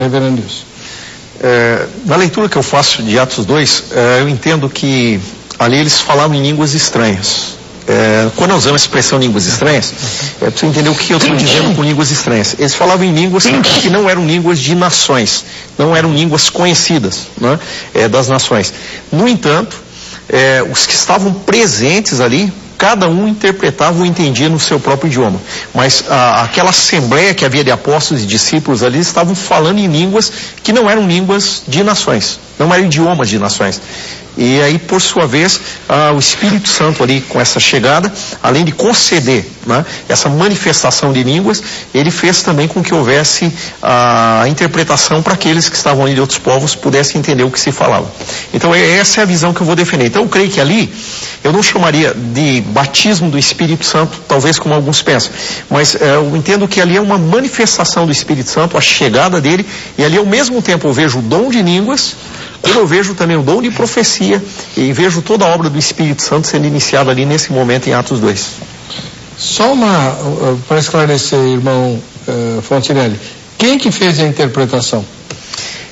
Reverendo Nilson. Na leitura que eu faço de Atos 2, eu entendo que ali eles falavam em línguas estranhas. Quando eu uso a expressão línguas estranhas, é preciso entender o que eu estou dizendo com línguas estranhas. Eles falavam em línguas que não eram línguas de nações, não eram línguas conhecidas, né, das nações. No entanto, os que estavam presentes ali, cada um interpretava ou entendia no seu próprio idioma. Mas aquela assembleia que havia de apóstolos e discípulos ali estavam falando em línguas que não eram línguas de nações, não eram idiomas de nações. E aí, por sua vez, o Espírito Santo ali, com essa chegada, além de conceder, né, essa manifestação de línguas, ele fez também com que houvesse a interpretação para aqueles que estavam ali de outros povos pudessem entender o que se falava. Então, essa é a visão que eu vou defender. Então, eu creio que ali, eu não chamaria de batismo do Espírito Santo, talvez como alguns pensam, mas eu entendo que ali é uma manifestação do Espírito Santo, a chegada dele, e ali ao mesmo tempo eu vejo o dom de línguas, eu vejo também o dom de profecia e vejo toda a obra do Espírito Santo sendo iniciada ali nesse momento em Atos 2. Só para esclarecer, irmão Fontinelli, quem que fez a interpretação?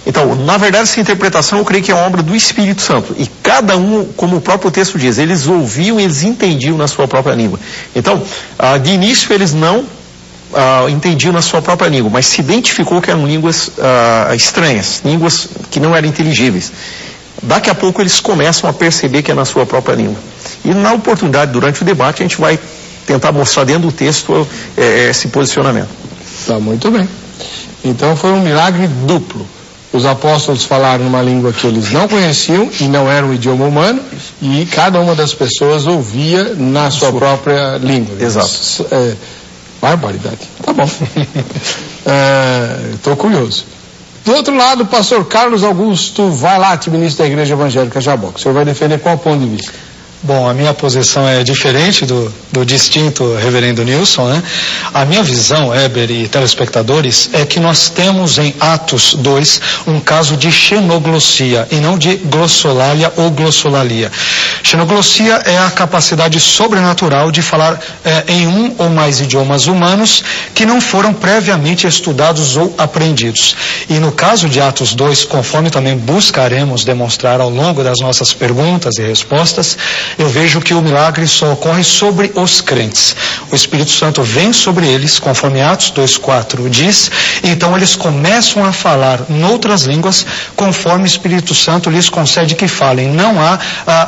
Então, na verdade, essa interpretação eu creio que é uma obra do Espírito Santo. E cada um, como o próprio texto diz, eles ouviam e eles entendiam na sua própria língua. Então, de início eles não entendiam na sua própria língua, mas se identificou que eram línguas estranhas, línguas que não eram inteligíveis. Daqui a pouco eles começam a perceber que é na sua própria língua. E na oportunidade, durante o debate, a gente vai tentar mostrar dentro do texto esse posicionamento. Tá, muito bem. Então foi um milagre duplo. Os apóstolos falaram uma língua que eles não conheciam e não era um idioma humano, e cada uma das pessoas ouvia na sua própria língua. Exato. Barbaridade. Tá bom. Estou curioso. Do outro lado, o pastor Carlos Augusto Vailate, ministro da Igreja Evangélica Jaboca. O senhor vai defender qual ponto de vista? Bom, a minha posição é diferente do distinto reverendo Nilson, né? A minha visão, Heber e telespectadores, é que nós temos em Atos 2 um caso de xenoglossia e não de glossolalia ou glossolalia. Xenoglossia é a capacidade sobrenatural de falar em um ou mais idiomas humanos que não foram previamente estudados ou aprendidos. E no caso de Atos 2, conforme também buscaremos demonstrar ao longo das nossas perguntas e respostas, eu vejo que o milagre só ocorre sobre os crentes. O Espírito Santo vem sobre eles, conforme Atos 2:4 diz, e então eles começam a falar noutras línguas, conforme o Espírito Santo lhes concede que falem. Não há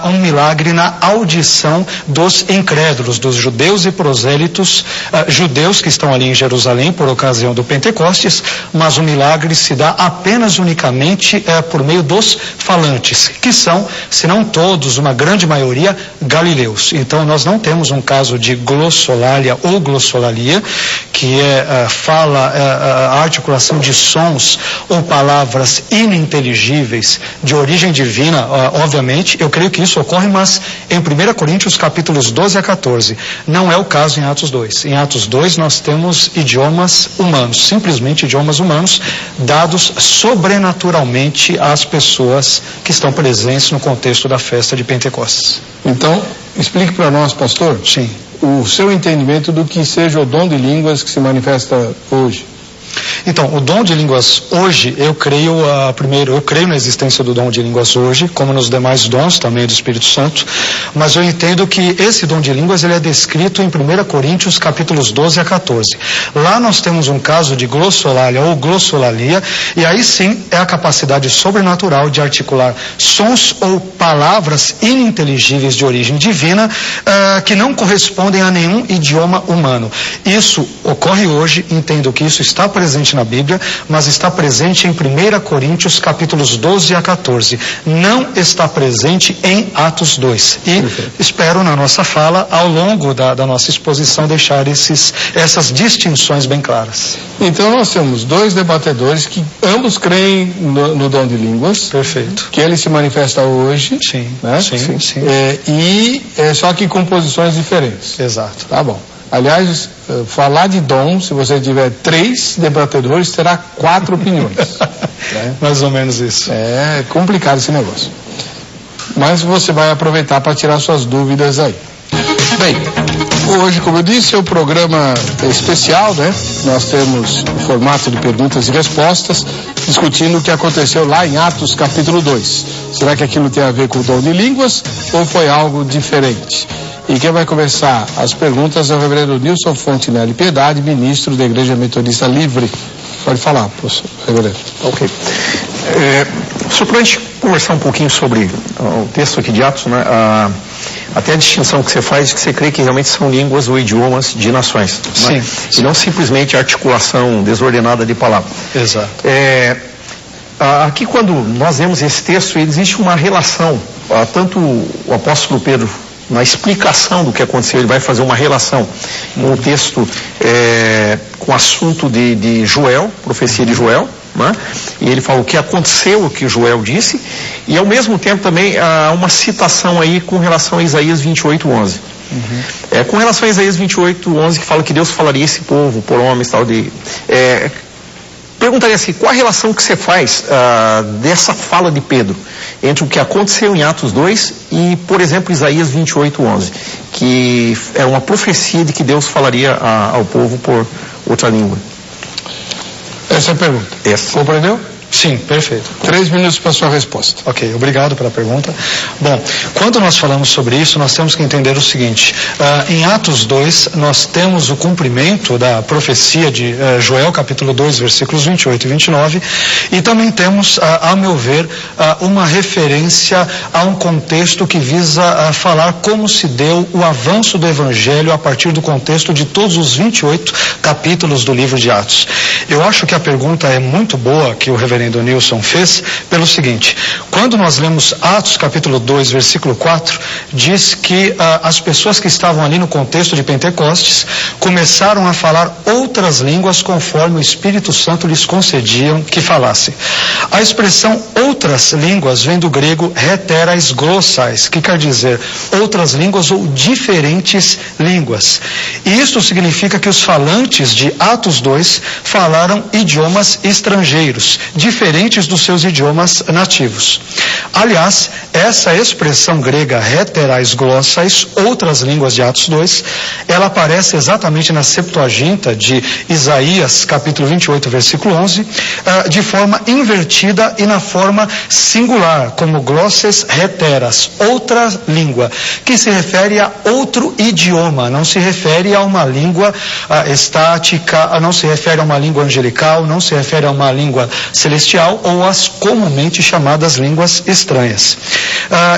um milagre na audição dos incrédulos, dos judeus e prosélitos, judeus que estão ali em Jerusalém por ocasião do Pentecostes, mas o milagre se dá apenas unicamente por meio dos falantes, que são, se não todos, uma grande maioria, galileus. Então nós não temos um caso de glossolalia ou glossolalia, que a articulação de sons ou palavras ininteligíveis de origem divina, obviamente. Eu creio que isso ocorre, mas em 1 Coríntios capítulos 12 a 14. Não é o caso em Atos 2. Em Atos 2 nós temos idiomas humanos, simplesmente idiomas humanos, dados sobrenaturalmente às pessoas que estão presentes no contexto da festa de Pentecostes. Então, explique para nós, pastor. Sim. O seu entendimento do que seja o dom de línguas que se manifesta hoje. Então, o dom de línguas hoje, eu creio na existência do dom de línguas hoje, como nos demais dons também do Espírito Santo, mas eu entendo que esse dom de línguas ele é descrito em 1 Coríntios capítulos 12 a 14. Lá nós temos um caso de glossolalia ou glossolalia, e aí sim é a capacidade sobrenatural de articular sons ou palavras ininteligíveis de origem divina que não correspondem a nenhum idioma humano. Isso ocorre hoje, entendo que isso está presente na Bíblia, mas está presente em 1 Coríntios capítulos 12 a 14. Não está presente em Atos 2. E espero na nossa fala, ao longo da nossa exposição, deixar essas distinções bem claras. Então nós temos dois debatedores que ambos creem no dom de línguas. Perfeito. Que ele se manifesta hoje. Sim, né? sim. Só que com posições diferentes. Exato. Tá bom. Aliás, falar de dom, se você tiver 3 debatedores, terá 4 opiniões. Né? Mais ou menos isso. É complicado esse negócio. Mas você vai aproveitar para tirar suas dúvidas aí. Bem, Hoje, como eu disse, é um programa especial, né? Nós temos o formato de perguntas e respostas, discutindo o que aconteceu lá em Atos capítulo 2. Será que aquilo tem a ver com o dom de línguas ou foi algo diferente? E quem vai começar as perguntas é o reverendo Nilson Fontinelli Piedade, ministro da Igreja Metodista Livre. Pode falar, professor, reverendo. Ok. Só para a gente conversar um pouquinho sobre o texto aqui de Atos, né? Até a distinção que você faz, que você crê que realmente são línguas ou idiomas de nações. Sim, né? E não simplesmente articulação desordenada de palavras. Exato. Aqui, quando nós vemos esse texto, existe uma relação, tanto o apóstolo Pedro, na explicação do que aconteceu, ele vai fazer uma relação com o texto, com o assunto de Joel, profecia de Joel, né? E ele fala o que aconteceu, o que Joel disse, e ao mesmo tempo também há uma citação aí com relação a Isaías 28:11. Com relação a Isaías 28:11, que fala que Deus falaria esse povo por homens, tal perguntaria assim, qual a relação que você faz dessa fala de Pedro entre o que aconteceu em Atos 2 e, por exemplo, Isaías 28:11, que é uma profecia de que Deus falaria ao povo por outra língua? Essa é a pergunta. Compreendeu? Sim, perfeito. 3 minutos para a sua resposta. Ok, obrigado pela pergunta. Bom, quando nós falamos sobre isso, nós temos que entender o seguinte, em Atos 2, nós temos o cumprimento da profecia de Joel, capítulo 2, versículos 28 e 29, e também temos, a meu ver, uma referência a um contexto que visa falar como se deu o avanço do Evangelho a partir do contexto de todos os 28 capítulos do livro de Atos. Eu acho que a pergunta é muito boa, que o reverendo Nilson fez, pelo seguinte, quando nós lemos Atos capítulo 2, versículo 4, diz que as pessoas que estavam ali no contexto de Pentecostes começaram a falar outras línguas conforme o Espírito Santo lhes concediam que falassem. A expressão outras línguas vem do grego heterais glossais, que quer dizer outras línguas ou diferentes línguas. E isto significa que os falantes de Atos 2 falaram idiomas estrangeiros, diferentes dos seus idiomas nativos. Aliás, essa expressão grega heterais glossais, outras línguas de Atos 2, ela aparece exatamente na Septuaginta de Isaías, capítulo 28, versículo 11, de forma invertida e na forma singular, como glosses heteras, outra língua, que se refere a outro idioma, não se refere a uma língua estática, não se refere a uma língua angelical, não se refere a uma língua celestial ou as comumente chamadas línguas estranhas.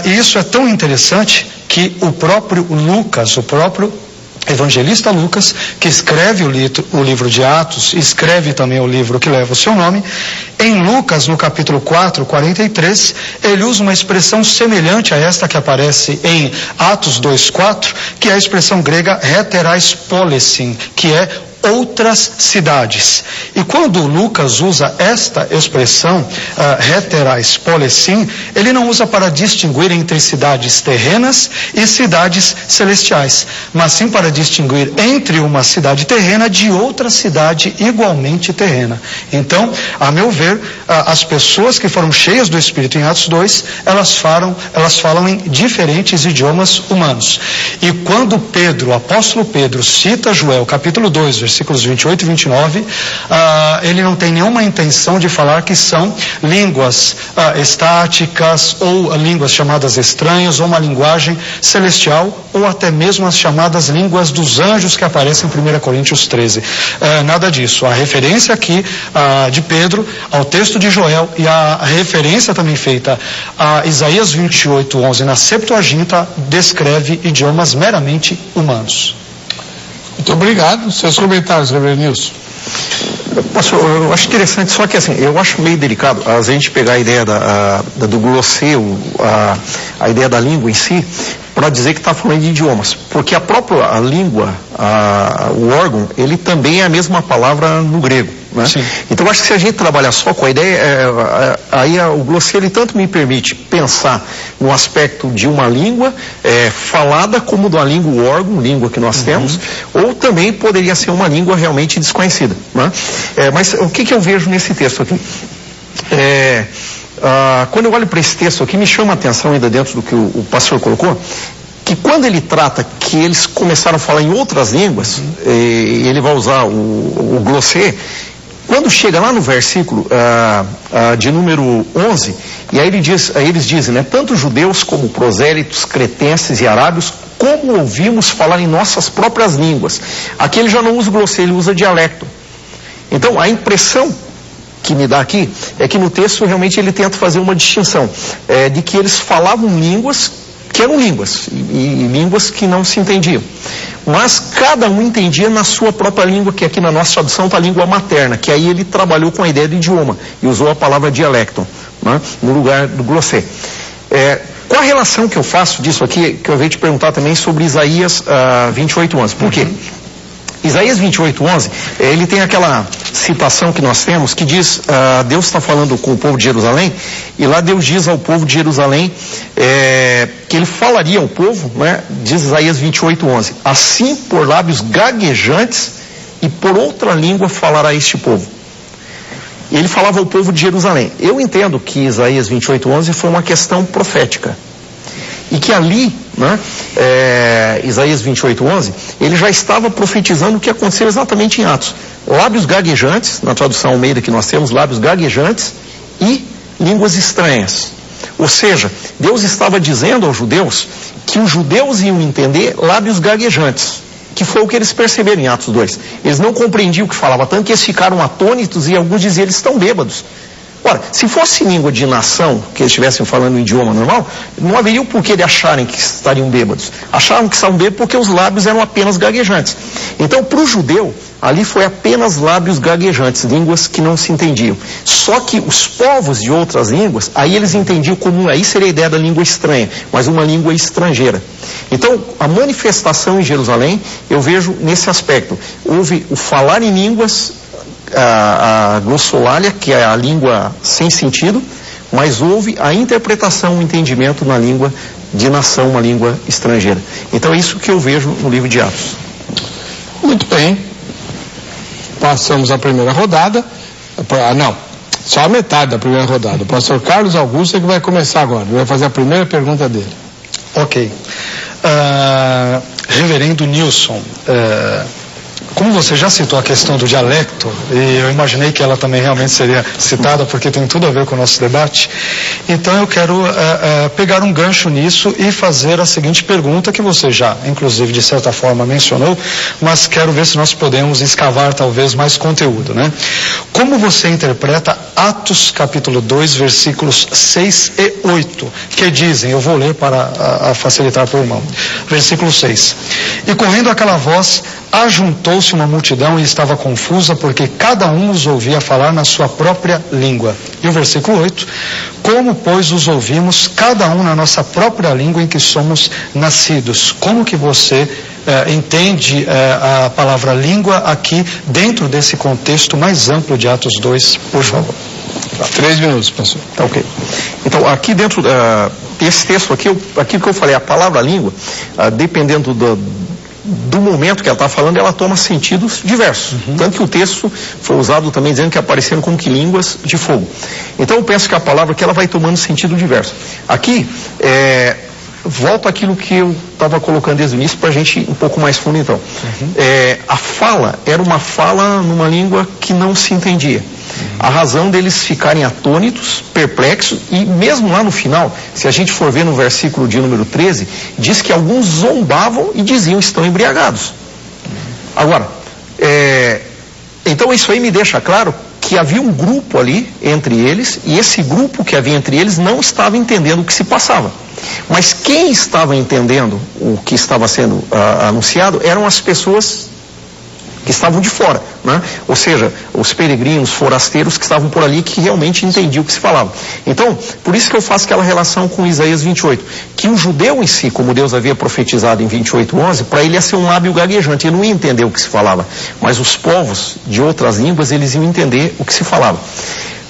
E isso é tão interessante que o próprio Lucas, o próprio evangelista Lucas, que escreve o livro de Atos, escreve também o livro que leva o seu nome, em Lucas, no capítulo 4, 43, ele usa uma expressão semelhante a esta que aparece em Atos 2:4, que é a expressão grega heterais polesin, que é outras cidades. E quando Lucas usa esta expressão, heterais polesin, ele não usa para distinguir entre cidades terrenas e cidades celestiais, mas sim para distinguir entre uma cidade terrena de outra cidade igualmente terrena. Então, a meu ver, as pessoas que foram cheias do Espírito em Atos 2, elas falam em diferentes idiomas humanos. E quando Pedro, o apóstolo Pedro, cita Joel, capítulo 2, versículos 28 e 29, ele não tem nenhuma intenção de falar que são línguas estáticas ou línguas chamadas estranhas ou uma linguagem celestial ou até mesmo as chamadas línguas dos anjos que aparecem em 1 Coríntios 13. Nada disso. A referência aqui de Pedro ao texto de Joel e a referência também feita a Isaías 28:11 na Septuaginta descreve idiomas meramente humanos. Muito obrigado. Seus comentários, reverendo Nilson. Pastor, eu acho interessante, só que assim, eu acho meio delicado a gente pegar a ideia do glosseio, a ideia da língua em si, para dizer que está falando de idiomas, porque a própria língua, o órgão, ele também é a mesma palavra no grego, né? Então eu acho que se a gente trabalhar só com a ideia, aí o glosseio ele tanto me permite pensar no aspecto de uma língua falada como de uma língua, o órgão, língua que nós temos, ou também poderia ser uma língua realmente desconhecida, né? Mas o que eu vejo nesse texto aqui? Quando eu olho para esse texto aqui, me chama a atenção ainda dentro do que o pastor colocou, que que quando ele trata que eles começaram a falar em outras línguas, ele vai usar o glossê, quando chega lá no versículo de número 11, e aí eles dizem, né, tanto judeus como prosélitos, cretenses e arábios, como ouvimos falar em nossas próprias línguas. Aqui ele já não usa glossê, ele usa dialecto. Então, a impressão que me dá aqui é que no texto realmente ele tenta fazer uma distinção de que eles falavam línguas que eram línguas, e línguas que não se entendiam. Mas cada um entendia na sua própria língua, que aqui na nossa tradução está a língua materna, que aí ele trabalhou com a ideia de idioma e usou a palavra dialecto, né, no lugar do glossê. Qual a relação que eu faço disso aqui, que eu veio te perguntar também sobre Isaías 28:11. Por quê? Isaías 28:11, ele tem aquela citação que nós temos, que diz, Deus está falando com o povo de Jerusalém, e lá Deus diz ao povo de Jerusalém, que ele falaria ao povo, né, diz Isaías 28:11, assim por lábios gaguejantes e por outra língua falará este povo. E ele falava ao povo de Jerusalém. Eu entendo que Isaías 28:11 foi uma questão profética. E que ali, né, Isaías 28:11, ele já estava profetizando o que aconteceu exatamente em Atos. Lábios gaguejantes, na tradução Almeida que nós temos, lábios gaguejantes e línguas estranhas. Ou seja, Deus estava dizendo aos judeus que os judeus iam entender lábios gaguejantes, que foi o que eles perceberam em Atos 2. Eles não compreendiam o que falava, tanto que eles ficaram atônitos e alguns diziam, eles estão bêbados. Ora, se fosse língua de nação, que eles estivessem falando um idioma normal, não haveria o porquê de acharem que estariam bêbados. Acharam que estavam bêbados porque os lábios eram apenas gaguejantes. Então, para o judeu, ali foi apenas lábios gaguejantes, línguas que não se entendiam. Só que os povos de outras línguas, aí eles entendiam como, aí seria a ideia da língua estranha, mas uma língua estrangeira. Então, a manifestação em Jerusalém, eu vejo nesse aspecto. Houve o falar em línguas, a glossolalia, que é a língua sem sentido, mas houve a interpretação, o entendimento na língua de nação, uma língua estrangeira. Então é isso que eu vejo no livro de Atos. Muito bem. Passamos a primeira rodada. Não, só a metade da primeira rodada. O pastor Carlos Augusto é que vai começar agora. Ele vai fazer a primeira pergunta dele. Ok. Reverendo Nilson, como você já citou a questão do dialecto, e eu imaginei que ela também realmente seria citada, porque tem tudo a ver com o nosso debate, então eu quero pegar um gancho nisso e fazer a seguinte pergunta, que você já, inclusive, de certa forma mencionou, mas quero ver se nós podemos escavar talvez mais conteúdo, né? Como você interpreta Atos capítulo 2, versículos 6 e 8, que dizem, eu vou ler para facilitar para o irmão, versículo 6, e correndo aquela voz, ajuntou-se uma multidão e estava confusa, porque cada um os ouvia falar na sua própria língua. E o versículo 8, como, pois, os ouvimos, cada um na nossa própria língua em que somos nascidos? Como que você entende a palavra língua aqui, dentro desse contexto mais amplo de Atos 2, por favor? 3 minutos, pastor. Tá, ok. Então, aqui dentro desse texto aqui, aquilo que eu falei, a palavra língua, dependendo do momento que ela está falando, ela toma sentidos diversos. Tanto que o texto foi usado também dizendo que apareceram como que línguas de fogo. Então eu penso que a palavra aqui ela vai tomando sentido diverso. Aqui, volta àquilo que eu estava colocando desde o início para a gente ir um pouco mais fundo então. A fala era uma fala numa língua que não se entendia. A razão deles ficarem atônitos, perplexos, e mesmo lá no final, se a gente for ver no versículo de número 13, diz que alguns zombavam e diziam estão embriagados. Agora, então isso aí me deixa claro que havia um grupo ali entre eles, e esse grupo que havia entre eles não estava entendendo o que se passava. Mas quem estava entendendo o que estava sendo anunciado eram as pessoas que estavam de fora, né? Ou seja, os peregrinos, forasteiros que estavam por ali, que realmente entendiam o que se falava. Então, por isso que eu faço aquela relação com Isaías 28, que o judeu em si, como Deus havia profetizado em 28:11, para ele ia ser um lábio gaguejante, ele não ia entender o que se falava, mas os povos de outras línguas, eles iam entender o que se falava.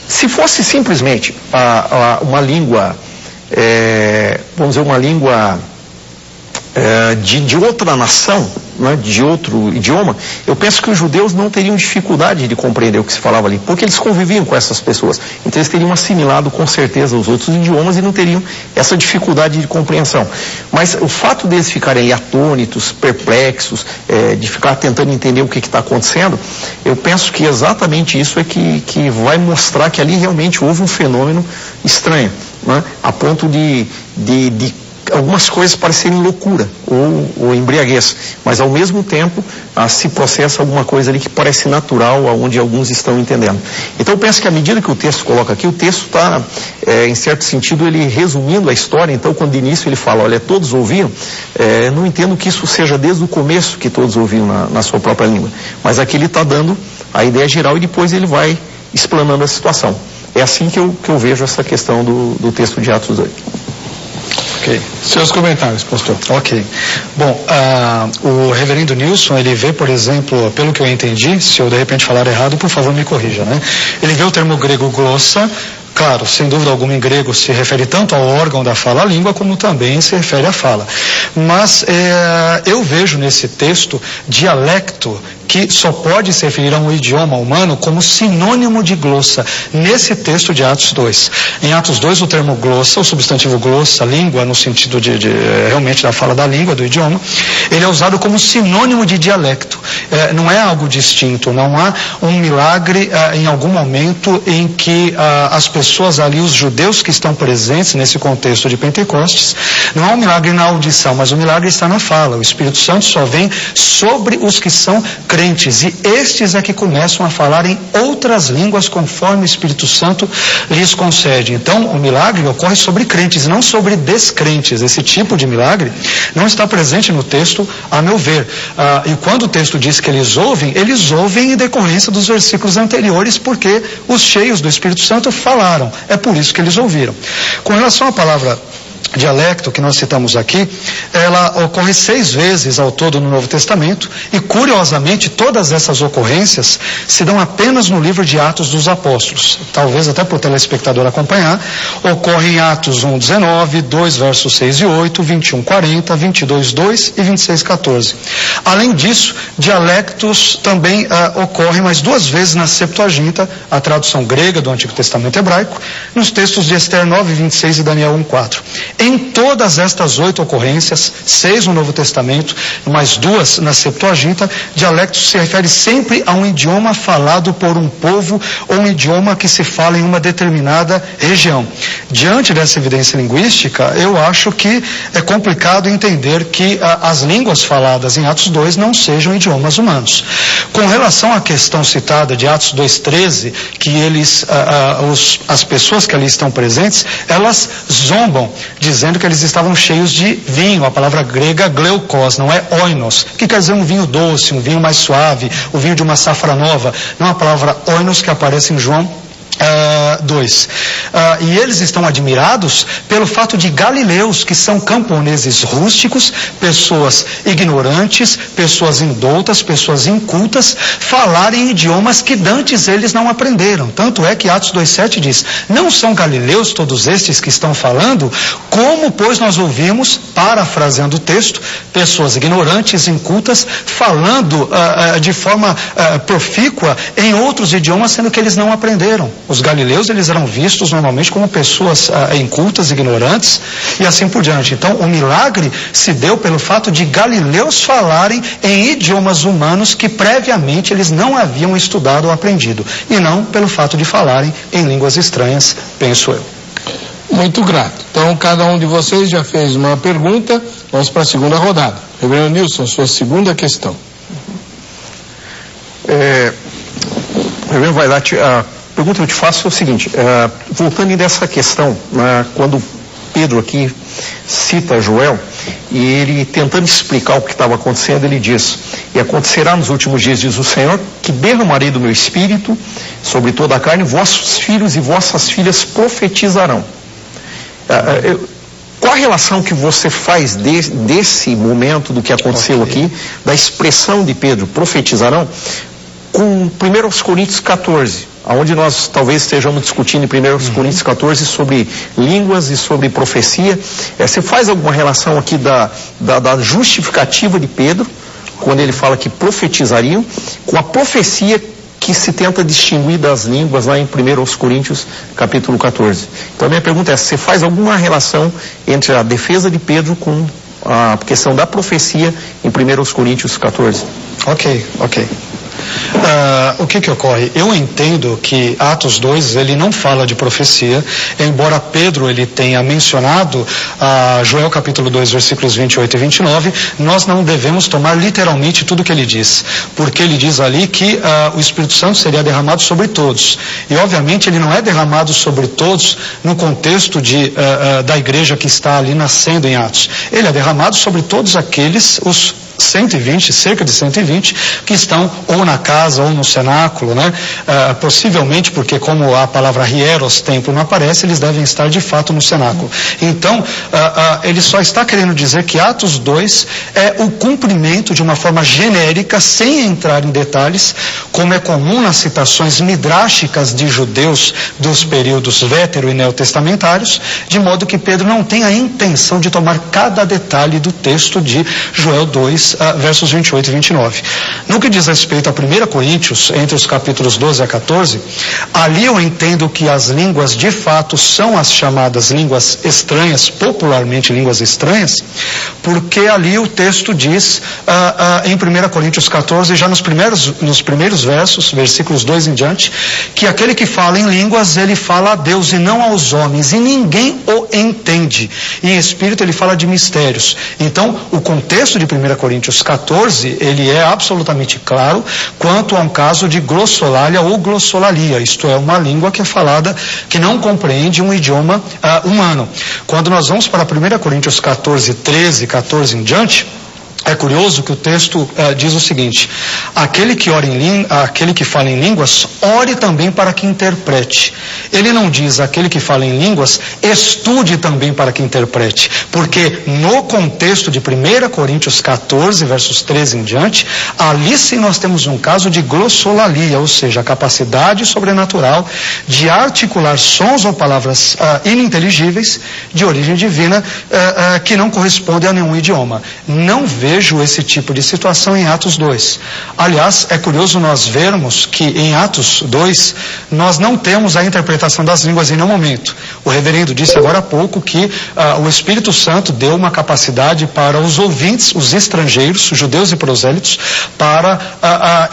Se fosse simplesmente uma língua, vamos dizer, uma língua de outra nação, né, de outro idioma, eu penso que os judeus não teriam dificuldade de compreender o que se falava ali, porque eles conviviam com essas pessoas. Então eles teriam assimilado com certeza os outros idiomas e não teriam essa dificuldade de compreensão. Mas o fato deles ficarem atônitos, perplexos, de ficar tentando entender o que está acontecendo, eu penso que exatamente isso é que vai mostrar que ali realmente houve um fenômeno estranho, né, a ponto de algumas coisas parecerem loucura ou embriaguez, mas ao mesmo tempo se processa alguma coisa ali que parece natural, aonde alguns estão entendendo. Então eu penso que à medida que o texto coloca aqui, o texto está, em certo sentido, ele resumindo a história. Então quando de início ele fala, olha, todos ouviam, não entendo que isso seja desde o começo que todos ouviam na sua própria língua, mas aqui ele está dando a ideia geral e depois ele vai explanando a situação. É assim que eu vejo essa questão do texto de Atos 2. Ok. Seus comentários, pastor. Ok. Bom, o reverendo Nilson, ele vê, por exemplo, pelo que eu entendi, se eu de repente falar errado, por favor me corrija, né? Ele vê o termo grego glossa. Claro, sem dúvida alguma, em grego se refere tanto ao órgão da fala, a língua, como também se refere à fala. Mas eu vejo nesse texto dialecto, que só pode se referir a um idioma humano, como sinônimo de glossa, nesse texto de Atos 2. Em Atos 2, o termo glossa, o substantivo glossa, língua, no sentido de realmente da fala da língua, do idioma, ele é usado como sinônimo de dialecto. Não é algo distinto, não há um milagre em algum momento em que as pessoas ali, os judeus que estão presentes nesse contexto de Pentecostes, não há um milagre na audição, mas o milagre está na fala. O Espírito Santo só vem sobre os que são crentes, e estes é que começam a falar em outras línguas conforme o Espírito Santo lhes concede. Então o milagre ocorre sobre crentes, não sobre descrentes. Esse tipo de milagre não está presente no texto, a meu ver. E quando o texto diz que eles ouvem em decorrência dos versículos anteriores, porque os cheios do Espírito Santo falaram. É por isso que eles ouviram. Com relação à palavra dialecto que nós citamos aqui, ela ocorre 6 vezes ao todo no Novo Testamento, e curiosamente todas essas ocorrências se dão apenas no livro de Atos dos Apóstolos. Talvez até para o telespectador acompanhar, ocorre em Atos 1:19, 2 versos 6 e 8, 21:40, 22:2 e 26:14. Além disso, dialectos também ocorrem mais 2 vezes na Septuaginta, a tradução grega do Antigo Testamento hebraico, nos textos de Ester 9:26 e Daniel 1:4. Em todas estas 8 ocorrências, 6 no Novo Testamento, mais 2 na Septuaginta, dialecto se refere sempre a um idioma falado por um povo ou um idioma que se fala em uma determinada região. Diante dessa evidência linguística, eu acho que é complicado entender que as línguas faladas em Atos 2 não sejam idiomas humanos. Com relação à questão citada de Atos 2:13, que as pessoas que ali estão presentes, elas zombam, dizendo que eles estavam cheios de vinho. A palavra grega gleukos, não é oinos, que quer dizer um vinho doce, um vinho mais suave, o vinho de uma safra nova. Não é a palavra oinos que aparece em João 2. E eles estão admirados pelo fato de galileus, que são camponeses rústicos, pessoas ignorantes, pessoas indoutas, pessoas incultas, falarem idiomas que dantes eles não aprenderam. Tanto é que Atos 2:7 diz: não são galileus todos estes que estão falando, como pois nós ouvimos, parafraseando o texto, pessoas ignorantes, incultas, falando de forma profícua em outros idiomas, sendo que eles não aprenderam. Os galileus, eles eram vistos normalmente como pessoas incultas, ignorantes, e assim por diante. Então, o milagre se deu pelo fato de galileus falarem em idiomas humanos que previamente eles não haviam estudado ou aprendido, e não pelo fato de falarem em línguas estranhas, penso eu. Muito grato. Então, cada um de vocês já fez uma pergunta. Vamos para a segunda rodada. Reverendo Nilson, sua segunda questão. Reverendo Vailate, a pergunta que eu te faço é o seguinte, voltando nessa questão, quando Pedro aqui cita Joel, e ele tentando explicar o que estava acontecendo, ele diz: e acontecerá nos últimos dias, diz o Senhor, que derramarei do meu espírito sobre toda a carne, vossos filhos e vossas filhas profetizarão. Qual a relação que você faz desse momento, do que aconteceu aqui, da expressão de Pedro, profetizarão, com 1 Coríntios 14, onde nós talvez estejamos discutindo em 1 Coríntios 14 sobre línguas e sobre profecia. Você faz alguma relação aqui da justificativa de Pedro, quando ele fala que profetizariam, com a profecia que se tenta distinguir das línguas lá em 1 Coríntios capítulo 14. Então a minha pergunta é, você faz alguma relação entre a defesa de Pedro com a questão da profecia em 1 Coríntios 14? Ok. O que ocorre? Eu entendo que Atos 2, ele não fala de profecia, embora Pedro ele tenha mencionado Joel capítulo 2, versículos 28 e 29, nós não devemos tomar literalmente tudo que ele diz, porque ele diz ali que o Espírito Santo seria derramado sobre todos, e obviamente ele não é derramado sobre todos no contexto da igreja que está ali nascendo em Atos, ele é derramado sobre todos aqueles, os 120, cerca de 120, que estão ou na casa ou no cenáculo, né? Possivelmente porque como a palavra hieros, templo, não aparece, eles devem estar de fato no cenáculo. Então, ele só está querendo dizer que Atos 2 é o cumprimento de uma forma genérica, sem entrar em detalhes, como é comum nas citações midráshicas de judeus dos períodos vétero e neotestamentários, de modo que Pedro não tem a intenção de tomar cada detalhe do texto de Joel 2, versos 28 e 29. No que diz respeito a 1 Coríntios, entre os capítulos 12 a 14, ali eu entendo que as línguas de fato são as chamadas línguas estranhas, popularmente línguas estranhas, porque ali o texto diz, em 1 Coríntios 14, já nos primeiros versos, versículos 2 em diante, que aquele que fala em línguas, ele fala a Deus e não aos homens, e ninguém o entende. E em espírito ele fala de mistérios. Então, o contexto de 1 Coríntios 14, ele é absolutamente claro quanto a um caso de glossolalia ou glossolalia, isto é, uma língua que é falada, que não compreende um idioma humano. Quando nós vamos para 1 Coríntios 14, 13, 14 em diante, é curioso que o texto diz o seguinte: aquele que fala em línguas, ore também para que interprete. Ele não diz aquele que fala em línguas, estude também para que interprete, porque no contexto de 1 Coríntios 14, versos 13 em diante, ali sim nós temos um caso de glossolalia, ou seja, a capacidade sobrenatural de articular sons ou palavras ininteligíveis de origem divina que não correspondem a nenhum idioma. Não vejo esse tipo de situação em Atos 2. Aliás, é curioso nós vermos que em Atos 2 nós não temos a interpretação das línguas em nenhum momento. O reverendo disse agora há pouco que o Espírito Santo deu uma capacidade para os ouvintes, os estrangeiros, judeus e prosélitos, para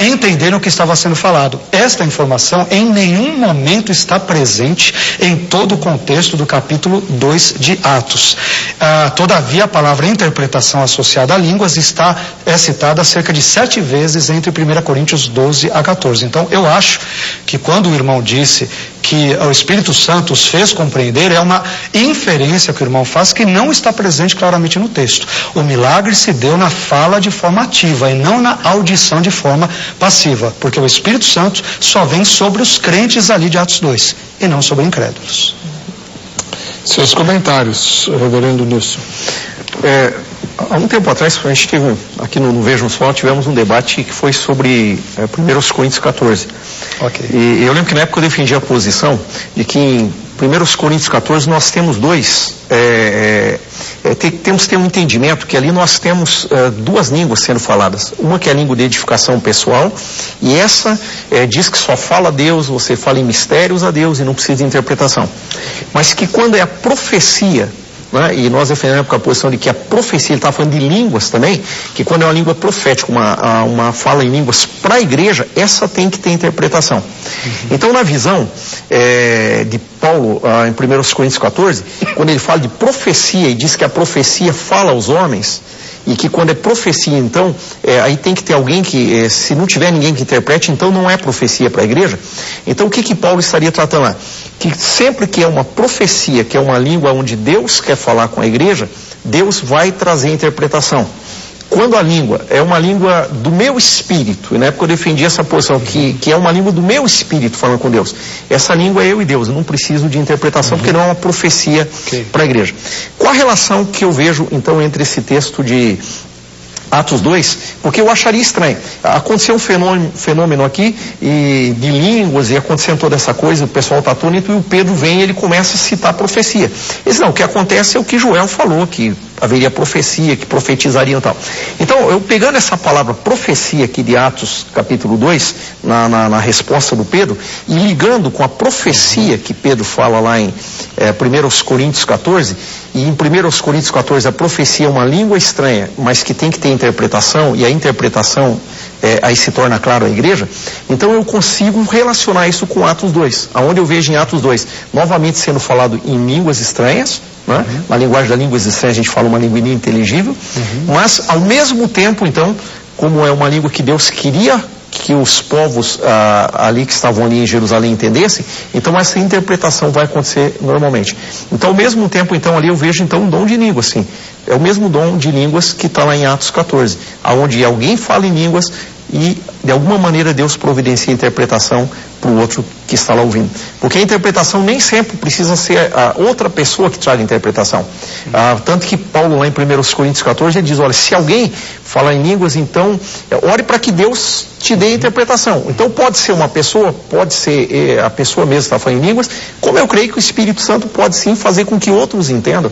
entenderem o que estava sendo falado. Esta informação em nenhum momento está presente em todo o contexto do capítulo 2 de Atos. Todavia, a palavra interpretação associada a línguas é citada cerca de 7 vezes entre 1 Coríntios 12 a 14. Então, eu acho que quando o irmão disse que o Espírito Santo os fez compreender, é uma inferência que o irmão faz que não está presente claramente no texto. O milagre se deu na fala de forma ativa e não na audição de forma passiva, porque o Espírito Santo só vem sobre os crentes ali de Atos 2 e não sobre incrédulos. Seus comentários, reverendo Nilson. Há um tempo atrás, a gente teve, aqui no Vejam Só, tivemos um debate que foi sobre 1 Coríntios 14. Okay. E eu lembro que na época eu defendi a posição de que em 1 Coríntios 14 nós temos temos que ter um entendimento que ali nós temos duas línguas sendo faladas. Uma que é a língua de edificação pessoal, e essa diz que só fala a Deus, você fala em mistérios a Deus e não precisa de interpretação. Mas que quando é a profecia, né, e nós defendemos a posição de que a profecia, ele está falando de línguas também, que quando é uma língua profética, uma fala em línguas para a igreja, essa tem que ter interpretação. Uhum. Então, na visão de Paulo, em 1 Coríntios 14, quando ele fala de profecia e diz que a profecia fala aos homens, e que quando é profecia, então, aí tem que ter alguém que, se não tiver ninguém que interprete, então não é profecia para a igreja. Então, o que Paulo estaria tratando lá? Que sempre que é uma profecia, que é uma língua onde Deus quer falar com a igreja, Deus vai trazer interpretação. Quando a língua é uma língua do meu espírito, e na época eu defendi essa posição, que é uma língua do meu espírito falando com Deus, essa língua é eu e Deus, eu não preciso de interpretação, porque não é uma profecia para a igreja. Qual a relação que eu vejo, então, entre esse texto de Atos 2, porque eu acharia estranho. Aconteceu um fenômeno aqui de línguas, e acontecendo toda essa coisa, o pessoal está atônito, e o Pedro vem e ele começa a citar profecia. Ele diz, não, o que acontece é o que Joel falou, que haveria profecia, que profetizariam e tal. Então, eu pegando essa palavra profecia aqui de Atos capítulo 2, na resposta do Pedro, e ligando com a profecia que Pedro fala lá em 1 Coríntios 14, e em 1 Coríntios 14 a profecia é uma língua estranha, mas que tem que ter interpretação, e a interpretação aí se torna claro a igreja, então eu consigo relacionar isso com Atos 2, aonde eu vejo em Atos 2, novamente sendo falado em línguas estranhas, né? Na linguagem da línguas estranhas a gente fala uma língua ininteligível, mas ao mesmo tempo, então, como é uma língua que Deus queria que os povos ali que estavam ali em Jerusalém entendessem, então essa interpretação vai acontecer normalmente. Então ao mesmo tempo, então ali eu vejo então um dom de língua, assim, é o mesmo dom de línguas que está lá em Atos 14, aonde alguém fala em línguas e de alguma maneira Deus providencia a interpretação para o outro que está lá ouvindo. Porque a interpretação nem sempre precisa ser a outra pessoa que traga a interpretação. Tanto que Paulo lá em 1 Coríntios 14 ele diz, olha, se alguém falar em línguas, então ore para que Deus te dê a interpretação. Então pode ser uma pessoa, pode ser a pessoa mesmo que está falando em línguas, como eu creio que o Espírito Santo pode sim fazer com que outros entendam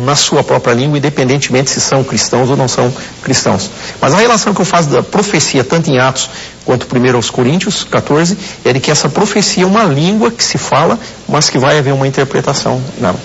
na sua própria língua, independentemente se são cristãos ou não são cristãos. Mas a relação que eu faço da profecia, tanto em Atos quanto 1 Coríntios 14, é de que essa profecia é uma língua que se fala, mas que vai haver uma interpretação nela.